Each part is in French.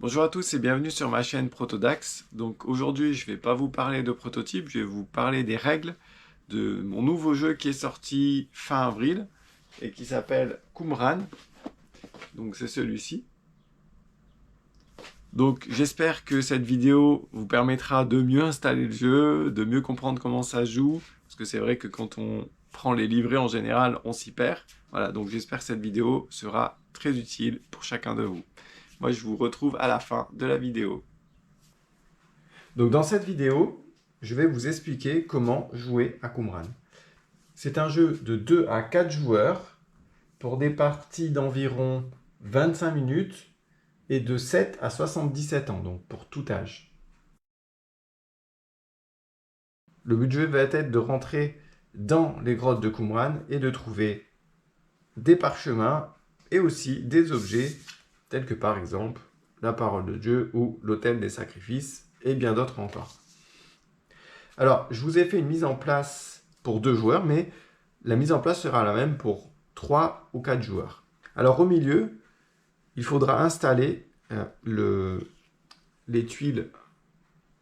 Bonjour à tous et bienvenue sur ma chaîne Protodax. Donc aujourd'hui je ne vais pas vous parler de prototype, je vais vous parler des règles de mon nouveau jeu qui est sorti fin avril et qui s'appelle Qumran. Donc c'est celui-ci. Donc j'espère que cette vidéo vous permettra de mieux installer le jeu, de mieux comprendre comment ça joue, parce que c'est vrai que quand on prend les livrets en général, on s'y perd. Voilà, donc j'espère que cette vidéo sera très utile pour chacun de vous. Moi je vous retrouve à la fin de la vidéo. Donc dans cette vidéo, je vais vous expliquer comment jouer à Qumran. C'est un jeu de 2 à 4 joueurs pour des parties d'environ 25 minutes et de 7 à 77 ans, donc pour tout âge. Le but du jeu va être de rentrer dans les grottes de Qumran et de trouver des parchemins et aussi des objets tels que par exemple la parole de Dieu ou l'autel des sacrifices et bien d'autres encore. Alors, je vous ai fait une mise en place pour 2 joueurs, mais la mise en place sera la même pour 3 ou 4 joueurs. Alors, au milieu, il faudra installer les tuiles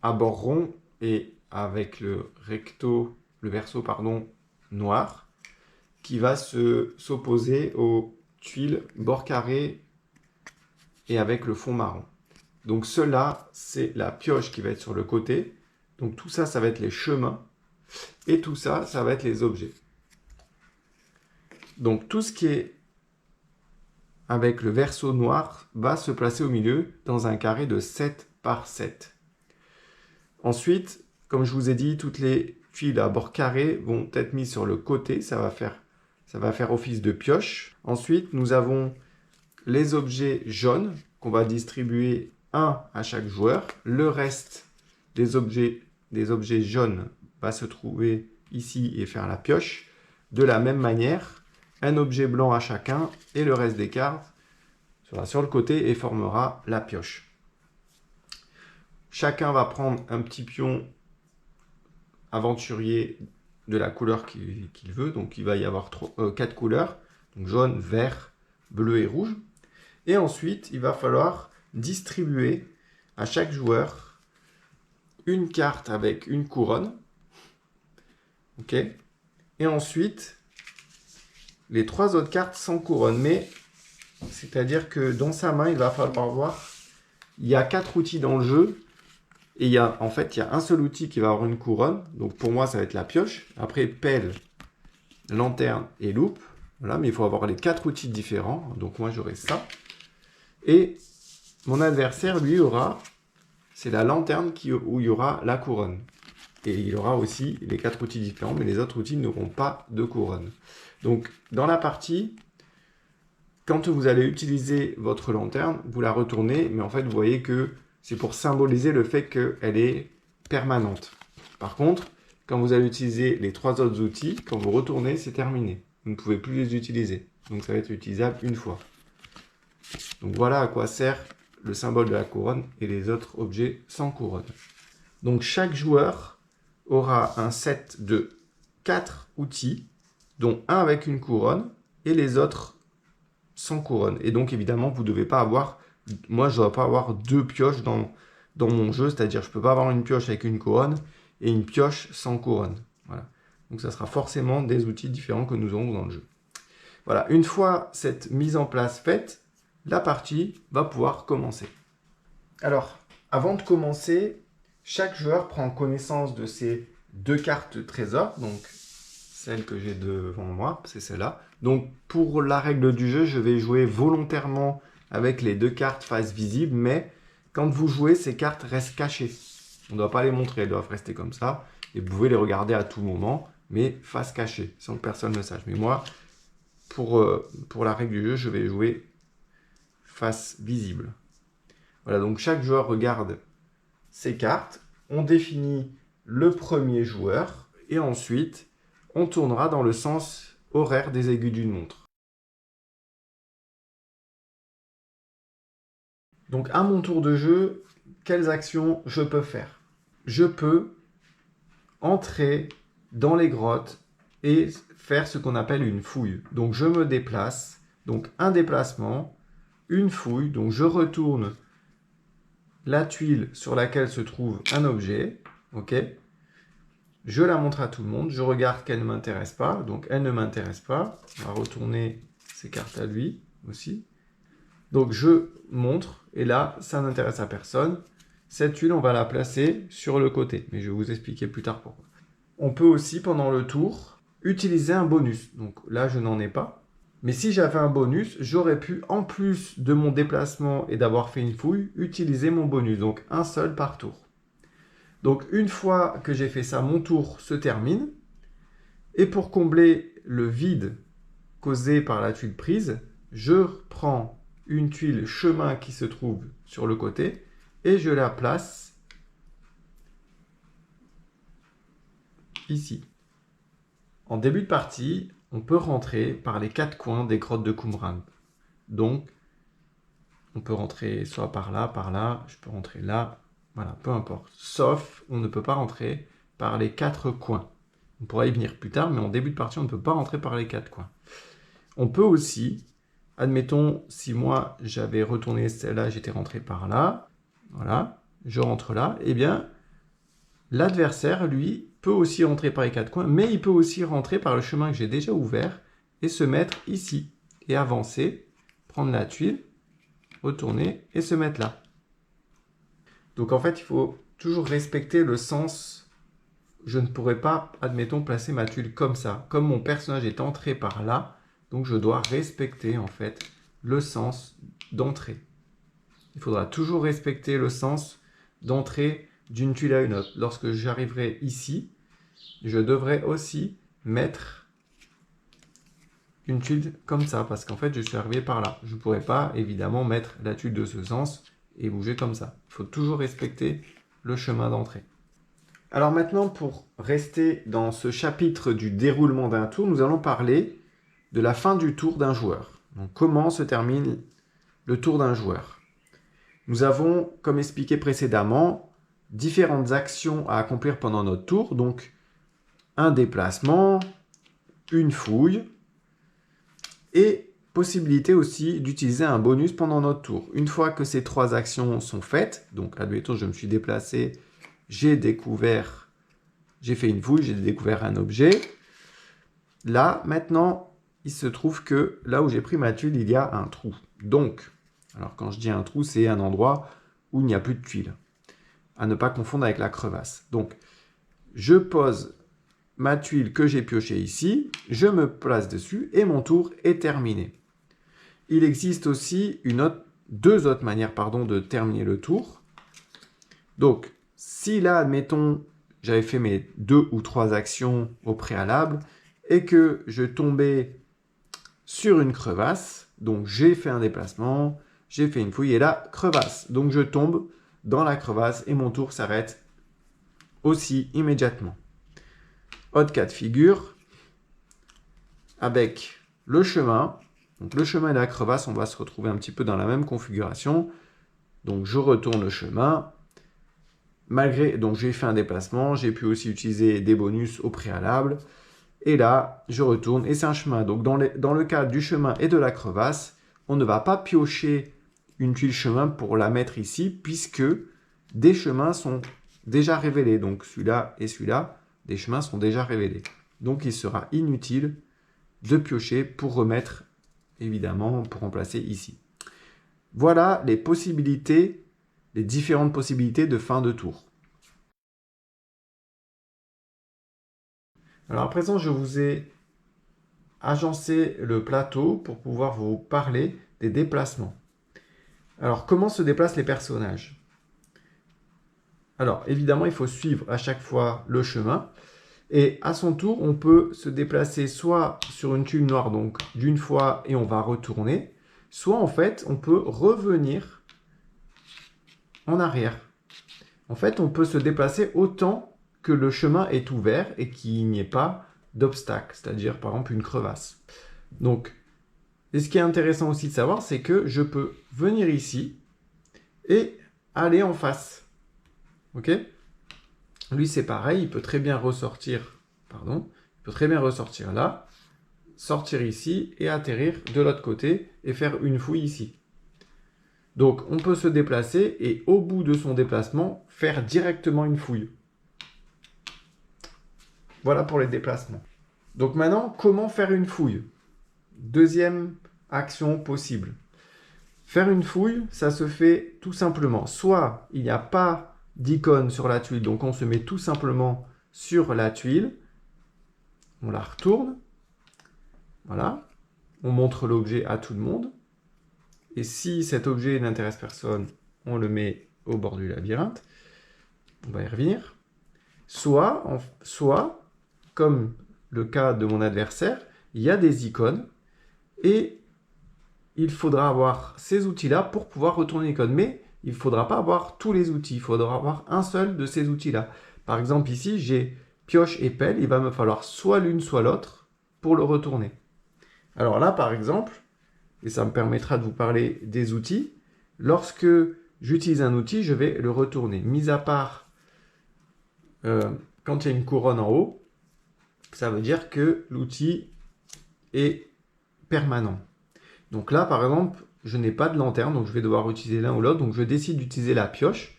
à bord rond et avec le verso noir, qui va s'opposer aux tuiles bord carré et avec le fond marron. Donc cela, c'est la pioche qui va être sur le côté. Donc tout ça, ça va être les chemins. Et tout ça, ça va être les objets. Donc tout ce qui est avec le verso noir va se placer au milieu dans un carré de 7 par 7. Ensuite, comme je vous ai dit, toutes les tuiles à bord carré vont être mises sur le côté. Ça va faire office de pioche. Ensuite, nous avons les objets jaunes qu'on va distribuer un à chaque joueur. Le reste des objets jaunes va se trouver ici et faire la pioche. De la même manière, un objet blanc à chacun et le reste des cartes sera sur le côté et formera la pioche. Chacun va prendre un petit pion aventurier de la couleur qu'il veut. Donc il va y avoir 4 couleurs, donc jaune, vert, bleu et rouge. Et ensuite, il va falloir distribuer à chaque joueur une carte avec une couronne. OK. Et ensuite, les 3 autres cartes sans couronne. Mais c'est-à-dire que dans sa main, il va falloir voir, il y a 4 outils dans le jeu. Et il y a un seul outil qui va avoir une couronne. Donc pour moi, ça va être la pioche. Après, pelle, lanterne et loupe. Voilà, mais il faut avoir les 4 outils différents. Donc moi, j'aurai ça. Et mon adversaire, lui, c'est la lanterne où il y aura la couronne. Et il aura aussi les 4 outils différents, mais les autres outils n'auront pas de couronne. Donc, dans la partie, quand vous allez utiliser votre lanterne, vous la retournez, mais en fait, vous voyez que c'est pour symboliser le fait qu'elle est permanente. Par contre, quand vous allez utiliser les 3 autres outils, quand vous retournez, c'est terminé. Vous ne pouvez plus les utiliser. Donc, ça va être utilisable une fois. Donc, voilà à quoi sert le symbole de la couronne et les autres objets sans couronne. Donc, chaque joueur aura un set de 4 outils, dont un avec une couronne et les autres sans couronne. Et donc, évidemment, vous ne devez pas avoir... Moi, je ne dois pas avoir 2 pioches dans mon jeu, c'est-à-dire je ne peux pas avoir une pioche avec une couronne et une pioche sans couronne. Voilà. Donc, ça sera forcément des outils différents que nous aurons dans le jeu. Voilà, une fois cette mise en place faite, la partie va pouvoir commencer. Alors, avant de commencer, chaque joueur prend connaissance de ses 2 cartes trésor, donc celle que j'ai devant moi, c'est celle-là. Donc, pour la règle du jeu, je vais jouer volontairement avec les 2 cartes face visible, mais quand vous jouez, ces cartes restent cachées. On ne doit pas les montrer, elles doivent rester comme ça, et vous pouvez les regarder à tout moment, mais face cachée, sans que personne ne sache. Mais moi, pour la règle du jeu, je vais jouer face visible. Voilà, donc chaque joueur regarde ses cartes, on définit le premier joueur, et ensuite, on tournera dans le sens horaire des aiguilles d'une montre. Donc à mon tour de jeu, quelles actions je peux faire? Je peux entrer dans les grottes et faire ce qu'on appelle une fouille. Donc je me déplace, donc un déplacement, une fouille, donc je retourne la tuile sur laquelle se trouve un objet, ok? Je la montre à tout le monde, je regarde qu'elle ne m'intéresse pas, donc elle ne m'intéresse pas. On va retourner ses cartes à lui aussi. Donc je montre, et là, ça n'intéresse à personne. Cette tuile, on va la placer sur le côté, mais je vais vous expliquer plus tard pourquoi. On peut aussi, pendant le tour, utiliser un bonus. Donc là, je n'en ai pas. Mais si j'avais un bonus, j'aurais pu, en plus de mon déplacement et d'avoir fait une fouille, utiliser mon bonus. Donc un seul par tour. Donc une fois que j'ai fait ça, mon tour se termine. Et pour combler le vide causé par la tuile prise, je prends une tuile chemin qui se trouve sur le côté et je la place ici. En début de partie, on peut rentrer par les 4 coins des grottes de Qumran. Donc, on peut rentrer soit par là, je peux rentrer là, voilà, peu importe. Sauf, on ne peut pas rentrer par les 4 coins. On pourra y venir plus tard, mais en début de partie, on ne peut pas rentrer par les 4 coins. On peut aussi, admettons, si moi, j'avais retourné celle-là, j'étais rentré par là, voilà, je rentre là, eh bien, l'adversaire, lui, peut aussi rentrer par les 4 coins, mais il peut aussi rentrer par le chemin que j'ai déjà ouvert et se mettre ici, et avancer, prendre la tuile, retourner et se mettre là. Donc en fait, il faut toujours respecter le sens. Je ne pourrais pas, admettons, placer ma tuile comme ça. Comme mon personnage est entré par là, donc je dois respecter en fait le sens d'entrée. Il faudra toujours respecter le sens d'entrée d'une tuile à une autre. Lorsque j'arriverai ici, je devrais aussi mettre une tuile comme ça, parce qu'en fait, je suis arrivé par là. Je ne pourrais pas, évidemment, mettre la tuile de ce sens et bouger comme ça. Il faut toujours respecter le chemin d'entrée. Alors maintenant, pour rester dans ce chapitre du déroulement d'un tour, nous allons parler de la fin du tour d'un joueur. Donc, comment se termine le tour d'un joueur? Nous avons, comme expliqué précédemment, différentes actions à accomplir pendant notre tour. Donc, un déplacement, une fouille, et possibilité aussi d'utiliser un bonus pendant notre tour. Une fois que ces 3 actions sont faites, donc admettons, je me suis déplacé, j'ai fait une fouille, j'ai découvert un objet. Là, maintenant, il se trouve que là où j'ai pris ma tuile, il y a un trou. Donc, alors quand je dis un trou, c'est un endroit où il n'y a plus de tuile. À ne pas confondre avec la crevasse. Donc, je pose ma tuile que j'ai piochée ici, je me place dessus et mon tour est terminé. Il existe aussi deux autres manières de terminer le tour. Donc, si là, admettons, j'avais fait mes 2 ou 3 actions au préalable et que je tombais sur une crevasse, donc j'ai fait un déplacement, j'ai fait une fouille et là, crevasse. Donc, je tombe dans la crevasse et mon tour s'arrête aussi immédiatement. Autre cas de figure, avec le chemin. Donc le chemin et la crevasse, on va se retrouver un petit peu dans la même configuration. Donc je retourne le chemin. Donc j'ai fait un déplacement, j'ai pu aussi utiliser des bonus au préalable. Et là, je retourne et c'est un chemin. Donc dans le cas du chemin et de la crevasse, on ne va pas piocher une tuile chemin pour la mettre ici, puisque des chemins sont déjà révélés. Donc celui-là et celui-là, des chemins sont déjà révélés. Donc il sera inutile de piocher pour remettre, évidemment, pour remplacer ici. Voilà les possibilités, les différentes possibilités de fin de tour. Alors à présent, je vous ai agencé le plateau pour pouvoir vous parler des déplacements. Alors, comment se déplacent les personnages? Alors, évidemment, il faut suivre à chaque fois le chemin. Et à son tour, on peut se déplacer soit sur une tuile noire, donc d'une fois, et on va retourner, soit en fait, on peut revenir en arrière. En fait, on peut se déplacer autant que le chemin est ouvert et qu'il n'y ait pas d'obstacle, c'est-à-dire par exemple une crevasse. Donc, et ce qui est intéressant aussi de savoir, c'est que je peux venir ici et aller en face. Ok? Lui, c'est pareil, il peut très bien ressortir, là, sortir ici et atterrir de l'autre côté et faire une fouille ici. Donc, on peut se déplacer et au bout de son déplacement, faire directement une fouille. Voilà pour les déplacements. Donc maintenant, comment faire une fouille? Deuxième action possible. Faire une fouille, ça se fait tout simplement. Soit il n'y a pas d'icône sur la tuile, donc on se met tout simplement sur la tuile. On la retourne. Voilà. On montre l'objet à tout le monde. Et si cet objet n'intéresse personne, on le met au bord du labyrinthe. On va y revenir. Soit, comme le cas de mon adversaire, il y a des icônes et il faudra avoir ces outils-là pour pouvoir retourner l'icône. Mais il ne faudra pas avoir tous les outils, il faudra avoir un seul de ces outils-là. Par exemple, ici, j'ai pioche et pelle, il va me falloir soit l'une, soit l'autre pour le retourner. Alors là, par exemple, et ça me permettra de vous parler des outils, lorsque j'utilise un outil, je vais le retourner. Mis à part quand il y a une couronne en haut, ça veut dire que l'outil est permanent. Donc là, par exemple, je n'ai pas de lanterne, donc je vais devoir utiliser l'un ou l'autre. Donc je décide d'utiliser la pioche,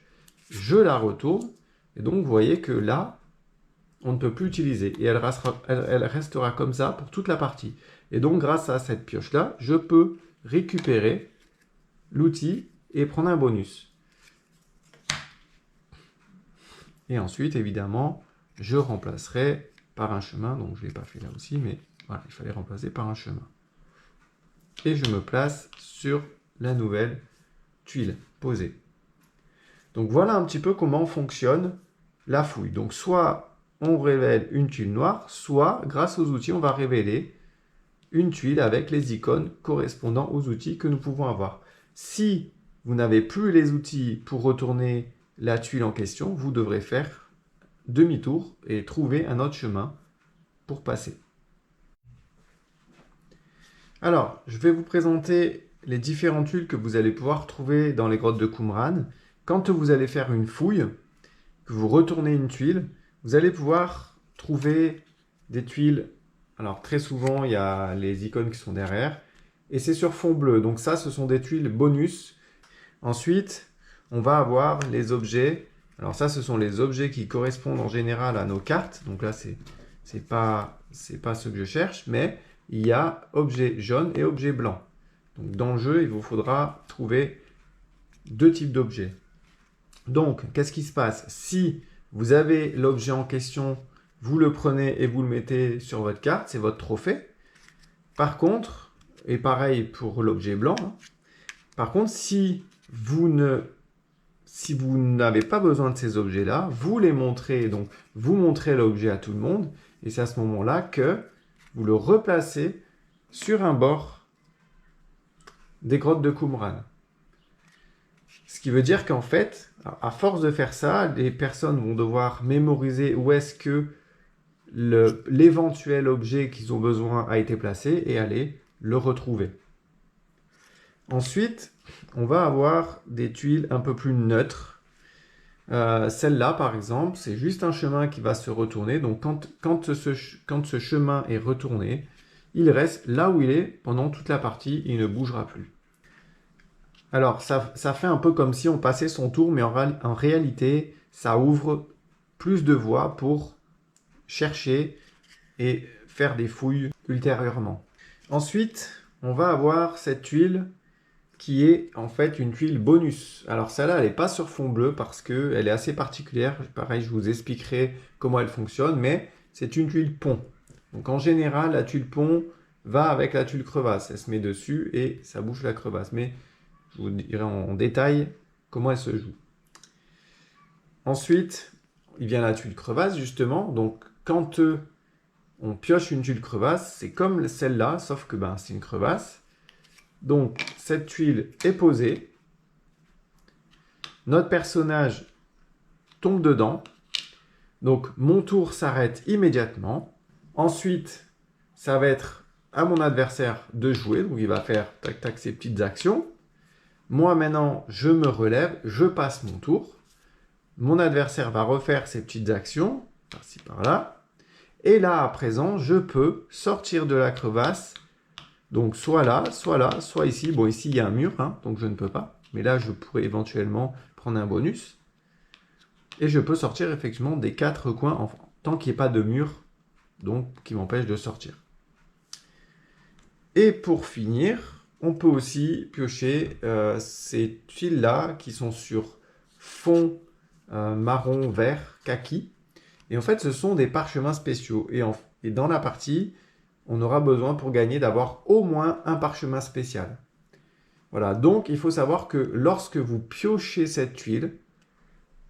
je la retourne, et donc vous voyez que là, on ne peut plus utiliser. Et elle restera comme ça pour toute la partie. Et donc grâce à cette pioche-là, je peux récupérer l'outil et prendre un bonus. Et ensuite, évidemment, je remplacerai par un chemin. Donc je ne l'ai pas fait là aussi, mais voilà, il fallait remplacer par un chemin. Et je me place sur la nouvelle tuile posée. Donc voilà un petit peu comment fonctionne la fouille. Donc soit on révèle une tuile noire, soit grâce aux outils, on va révéler une tuile avec les icônes correspondant aux outils que nous pouvons avoir. Si vous n'avez plus les outils pour retourner la tuile en question, vous devrez faire demi-tour et trouver un autre chemin pour passer. Alors, je vais vous présenter les différentes tuiles que vous allez pouvoir trouver dans les grottes de Qumran. Quand vous allez faire une fouille, que vous retournez une tuile, vous allez pouvoir trouver des tuiles. Alors, très souvent, il y a les icônes qui sont derrière. Et c'est sur fond bleu. Donc ça, ce sont des tuiles bonus. Ensuite, on va avoir les objets. Alors ça, ce sont les objets qui correspondent en général à nos cartes. Donc là, c'est pas ce que je cherche, mais il y a objet jaune et objet blanc. Donc dans le jeu, il vous faudra trouver deux types d'objets. Donc, qu'est-ce qui se passe? Si vous avez l'objet en question, vous le prenez et vous le mettez sur votre carte, c'est votre trophée. Par contre, et pareil pour l'objet blanc, par contre, si vous n'avez pas besoin de ces objets-là, vous les montrez, donc vous montrez l'objet à tout le monde, et c'est à ce moment-là que vous le replacez sur un bord des grottes de Qumran. Ce qui veut dire qu'en fait, à force de faire ça, les personnes vont devoir mémoriser où est-ce que l'éventuel objet qu'ils ont besoin a été placé et aller le retrouver. Ensuite, on va avoir des tuiles un peu plus neutres. Celle-là, par exemple, c'est juste un chemin qui va se retourner. Donc, quand ce chemin est retourné, il reste là où il est pendant toute la partie et il ne bougera plus. Alors, ça fait un peu comme si on passait son tour, mais en réalité, ça ouvre plus de voies pour chercher et faire des fouilles ultérieurement. Ensuite, on va avoir cette tuile qui est en fait une tuile bonus. Alors celle-là, elle n'est pas sur fond bleu parce qu'elle est assez particulière. Pareil, je vous expliquerai comment elle fonctionne, mais c'est une tuile pont. Donc en général, la tuile pont va avec la tuile crevasse. Elle se met dessus et ça bouge la crevasse. Mais je vous dirai en détail comment elle se joue. Ensuite, il vient la tuile crevasse justement. Donc quand on pioche une tuile crevasse, c'est comme celle-là, sauf que c'est une crevasse. Donc, cette tuile est posée. Notre personnage tombe dedans. Donc, mon tour s'arrête immédiatement. Ensuite, ça va être à mon adversaire de jouer. Donc, il va faire tac tac ses petites actions. Moi, maintenant, je me relève. Je passe mon tour. Mon adversaire va refaire ses petites actions. Par-ci, par-là. Et là, à présent, je peux sortir de la crevasse Donc soit là, soit ici. Bon, ici, il y a un mur, hein, donc je ne peux pas. Mais là, je pourrais éventuellement prendre un bonus. Et je peux sortir effectivement des 4 coins, tant qu'il n'y ait pas de mur, donc qui m'empêche de sortir. Et pour finir, on peut aussi piocher ces tuiles-là qui sont sur fond marron, vert, kaki. Et en fait, ce sont des parchemins spéciaux. Et dans la partie, on aura besoin pour gagner d'avoir au moins un parchemin spécial. Voilà, donc il faut savoir que lorsque vous piochez cette tuile,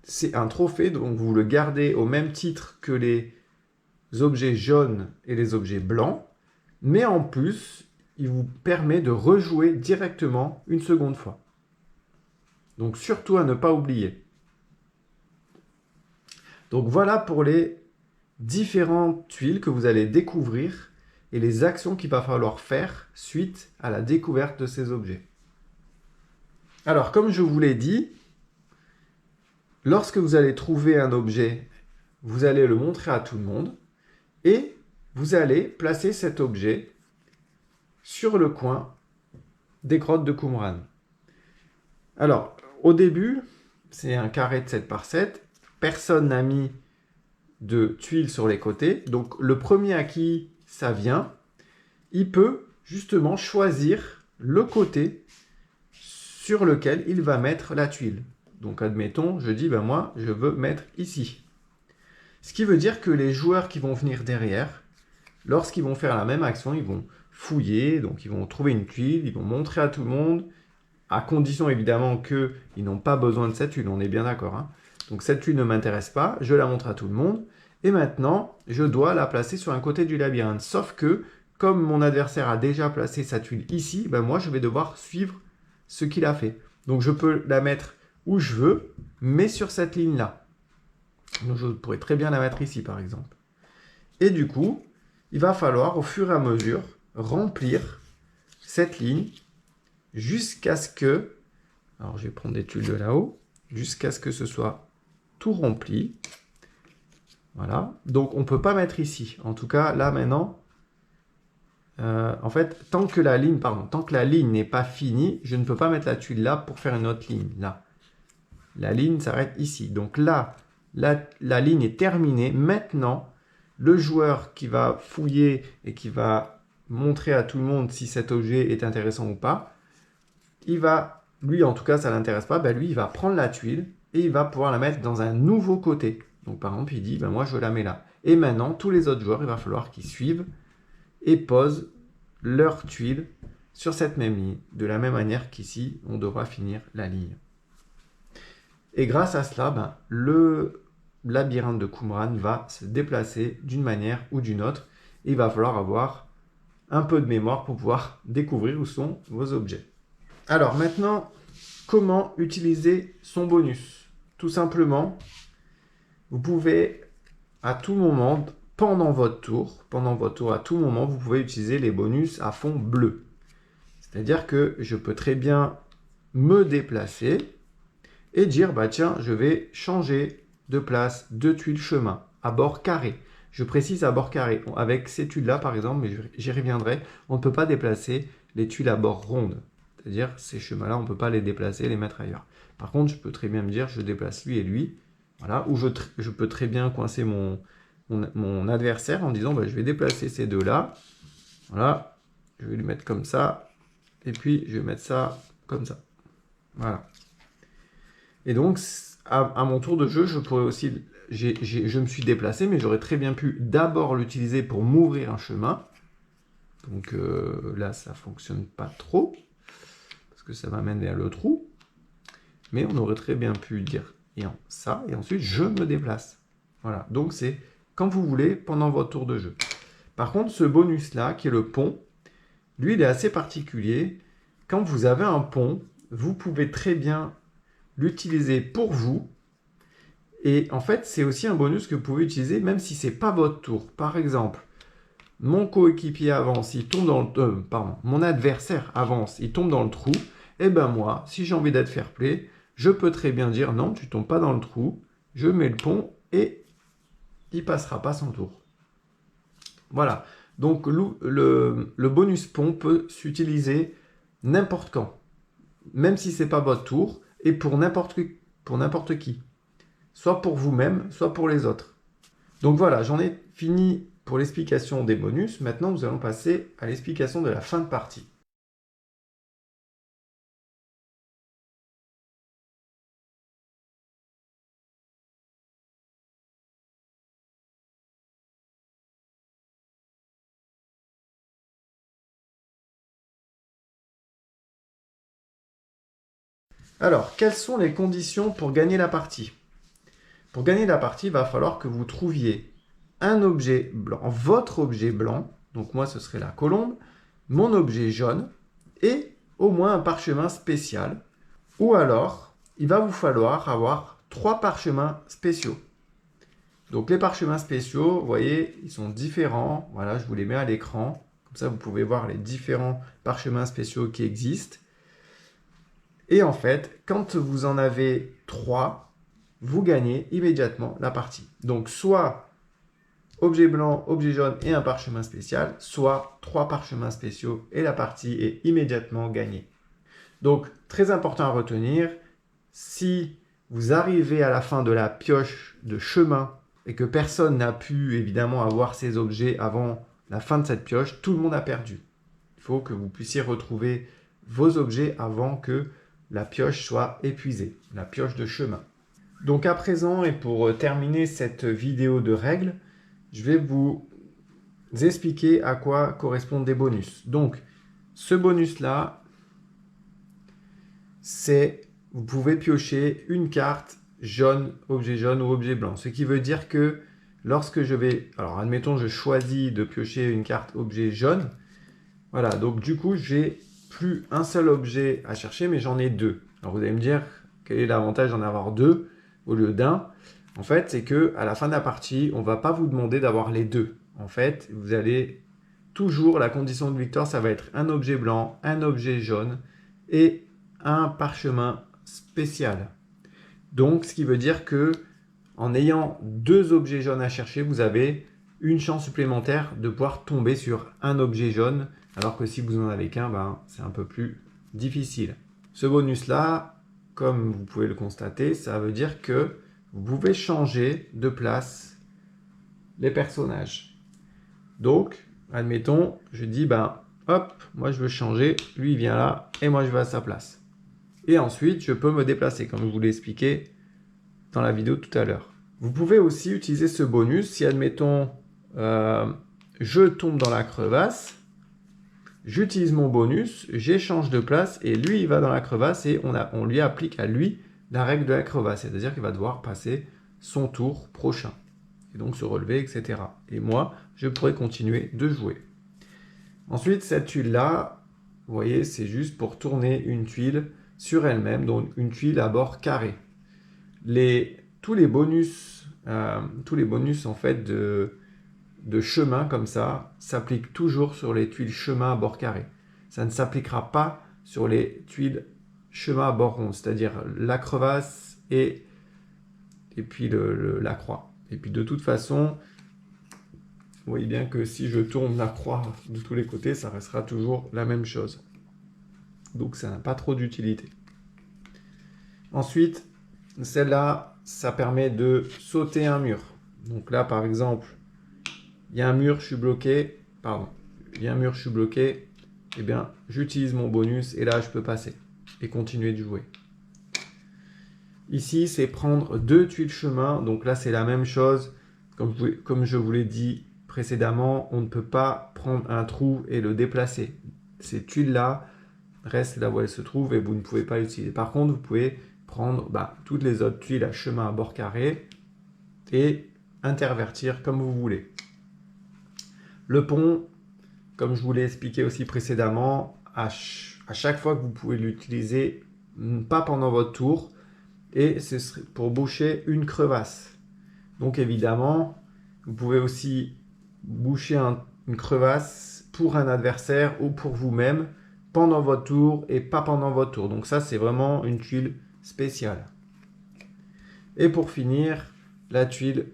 c'est un trophée, donc vous le gardez au même titre que les objets jaunes et les objets blancs, mais en plus, il vous permet de rejouer directement une seconde fois. Donc surtout à ne pas oublier. Donc voilà pour les différentes tuiles que vous allez découvrir et les actions qu'il va falloir faire suite à la découverte de ces objets. Alors comme je vous l'ai dit, lorsque vous allez trouver un objet, vous allez le montrer à tout le monde et vous allez placer cet objet sur le coin des grottes de Qumran. Alors, au début, c'est un carré de 7 par 7. Personne n'a mis de tuiles sur les côtés. Donc, le premier à qui ça vient, il peut justement choisir le côté sur lequel il va mettre la tuile. Donc, admettons, je dis, ben moi, je veux mettre ici. Ce qui veut dire que les joueurs qui vont venir derrière, lorsqu'ils vont faire la même action, ils vont fouiller, donc ils vont trouver une tuile, ils vont montrer à tout le monde, à condition évidemment qu'ils n'ont pas besoin de cette tuile, on est bien d'accord. Hein. Donc cette tuile ne m'intéresse pas, je la montre à tout le monde, et maintenant je dois la placer sur un côté du labyrinthe. Sauf que, comme mon adversaire a déjà placé sa tuile ici, ben moi je vais devoir suivre ce qu'il a fait. Donc je peux la mettre où je veux, mais sur cette ligne-là. Donc je pourrais très bien la mettre ici par exemple. Et du coup, il va falloir au fur et à mesure remplir cette ligne jusqu'à ce que, alors je vais prendre des tuiles de là-haut, jusqu'à ce que ce soit tout rempli. Voilà, donc on ne peut pas mettre ici. En tout cas, là maintenant, en fait, tant que la ligne n'est pas finie, je ne peux pas mettre la tuile là pour faire une autre ligne, là. La ligne s'arrête ici. Donc là, la ligne est terminée. Maintenant, le joueur qui va fouiller et qui va montrer à tout le monde si cet objet est intéressant ou pas, il va, lui en tout cas ça ne l'intéresse pas, ben lui il va prendre la tuile et il va pouvoir la mettre dans un nouveau côté. Donc par exemple il dit, ben moi je la mets là. Et maintenant tous les autres joueurs, il va falloir qu'ils suivent et posent leur tuile sur cette même ligne. De la même manière qu'ici, on devra finir la ligne. Et grâce à cela, ben, le labyrinthe de Qumran va se déplacer d'une manière ou d'une autre. Et il va falloir avoir un peu de mémoire pour pouvoir découvrir où sont vos objets. Alors maintenant, comment utiliser son bonus? Tout simplement, vous pouvez à tout moment, pendant votre tour, à tout moment, vous pouvez utiliser les bonus à fond bleu. C'est-à-dire que je peux très bien me déplacer et dire, bah tiens, je vais changer de place de tuiles chemin à bord carré. Je précise à bord carré. Avec ces tuiles-là, par exemple, mais j'y reviendrai, on ne peut pas déplacer les tuiles à bord ronde. C'est-à-dire, ces chemins-là, on ne peut pas les déplacer, les mettre ailleurs. Par contre, je peux très bien me dire, je déplace lui et lui. Voilà, ou je peux très bien coincer mon adversaire en disant, bah, je vais déplacer ces deux-là. Voilà, je vais lui mettre comme ça. Et puis, je vais mettre ça comme ça. Voilà. Et donc, à mon tour de jeu, je pourrais aussi... je me suis déplacé, mais j'aurais très bien pu d'abord l'utiliser pour m'ouvrir un chemin. Donc là, ça ne fonctionne pas trop, parce que ça m'amène vers le trou. Mais on aurait très bien pu dire ça, et ensuite, je me déplace. Voilà, donc c'est quand vous voulez, pendant votre tour de jeu. Par contre, ce bonus-là, qui est le pont, lui, il est assez particulier. Quand vous avez un pont, vous pouvez très bien l'utiliser pour vous. Et en fait, c'est aussi un bonus que vous pouvez utiliser même si ce n'est pas votre tour. Par exemple, mon coéquipier avance, il tombe dans le... mon adversaire avance, il tombe dans le trou. Et ben moi, si j'ai envie d'être fair play, je peux très bien dire non, tu ne tombes pas dans le trou. Je mets le pont et il ne passera pas son tour. Voilà. Donc le bonus pont peut s'utiliser n'importe quand, même si ce n'est pas votre tour, et pour n'importe qui. Soit pour vous-même, soit pour les autres. Donc voilà, j'en ai fini pour l'explication des bonus. Maintenant, nous allons passer à l'explication de la fin de partie. Alors, quelles sont les conditions pour gagner la partie? Pour gagner la partie, il va falloir que vous trouviez un objet blanc, votre objet blanc, donc moi ce serait la colombe, mon objet jaune, et au moins un parchemin spécial. Ou alors, il va vous falloir avoir 3 parchemins spéciaux. Donc les parchemins spéciaux, vous voyez, ils sont différents. Voilà, je vous les mets à l'écran. Comme ça, vous pouvez voir les différents parchemins spéciaux qui existent. Et en fait, quand vous en avez 3, vous gagnez immédiatement la partie. Donc soit objet blanc, objet jaune et un parchemin spécial, soit 3 parchemins spéciaux et la partie est immédiatement gagnée. Donc très important à retenir, si vous arrivez à la fin de la pioche de chemin et que personne n'a pu évidemment avoir ces objets avant la fin de cette pioche, tout le monde a perdu. Il faut que vous puissiez retrouver vos objets avant que la pioche soit épuisée, la pioche de chemin. Donc à présent, et pour terminer cette vidéo de règles, je vais vous expliquer à quoi correspondent des bonus. Donc ce bonus-là, c'est, vous pouvez piocher une carte jaune ou objet blanc. Ce qui veut dire que lorsque je vais, alors admettons je choisis de piocher une carte objet jaune, voilà, donc du coup j'ai plus un seul objet à chercher, mais j'en ai 2. Alors vous allez me dire, quel est l'avantage d'en avoir 2 au lieu d'un? En fait, c'est que à la fin de la partie, on ne va pas vous demander d'avoir les 2. En fait, vous allez toujours, la condition de victoire, ça va être un objet blanc, un objet jaune et un parchemin spécial. Donc, ce qui veut dire que en ayant 2 objets jaunes à chercher, vous avez une chance supplémentaire de pouvoir tomber sur un objet jaune, alors que si vous n'en avez qu'un, ben, c'est un peu plus difficile. Ce bonus-là, comme vous pouvez le constater, ça veut dire que vous pouvez changer de place les personnages. Donc, admettons, je dis, ben, hop, moi je veux changer, lui il vient là, et moi je vais à sa place. Et ensuite, je peux me déplacer, comme je vous l'ai expliqué dans la vidéo tout à l'heure. Vous pouvez aussi utiliser ce bonus si, admettons, je tombe dans la crevasse, j'utilise mon bonus, j'échange de place, et lui, il va dans la crevasse, et on lui applique à lui la règle de la crevasse, c'est-à-dire qu'il va devoir passer son tour prochain, et donc se relever, etc. Et moi, je pourrais continuer de jouer. Ensuite, cette tuile-là, vous voyez, c'est juste pour tourner une tuile sur elle-même, donc une tuile à bord carré. Tous les bonus en fait de chemin comme ça s'appliquent toujours sur les tuiles chemin à bord carré. Ça ne s'appliquera pas sur les tuiles chemin à bord rond, c'est-à-dire la crevasse et puis la croix. Et puis de toute façon, vous voyez bien que si je tourne la croix de tous les côtés, ça restera toujours la même chose. Donc ça n'a pas trop d'utilité. Ensuite, celle-là, ça permet de sauter un mur. Donc là, par exemple, il y a un mur, je suis bloqué. Pardon. Il y a un mur, je suis bloqué. Eh bien, j'utilise mon bonus et là, je peux passer et continuer de jouer. Ici, c'est prendre 2 tuiles chemin. Donc là, c'est la même chose. Comme je vous l'ai dit précédemment, on ne peut pas prendre un trou et le déplacer. Ces tuiles-là restent là où elles se trouvent et vous ne pouvez pas l'utiliser. Par contre, vous pouvez prendre toutes les autres tuiles à chemin à bord carré et intervertir comme vous voulez. Le pont, comme je vous l'ai expliqué aussi précédemment, à chaque fois que vous pouvez l'utiliser, pas pendant votre tour, et ce serait pour boucher une crevasse. Donc évidemment, vous pouvez aussi boucher une crevasse pour un adversaire ou pour vous-même pendant votre tour et pas pendant votre tour. Donc ça, c'est vraiment une tuile spéciale. Et pour finir, la tuile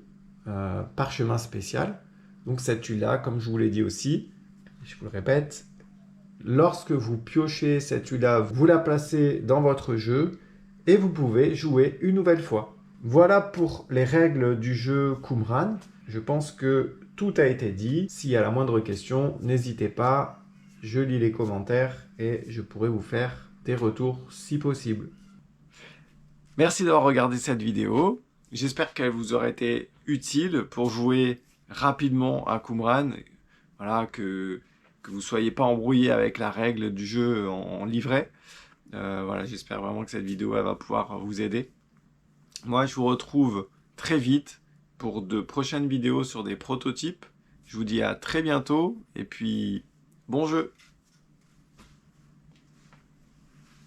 parchemin spécial.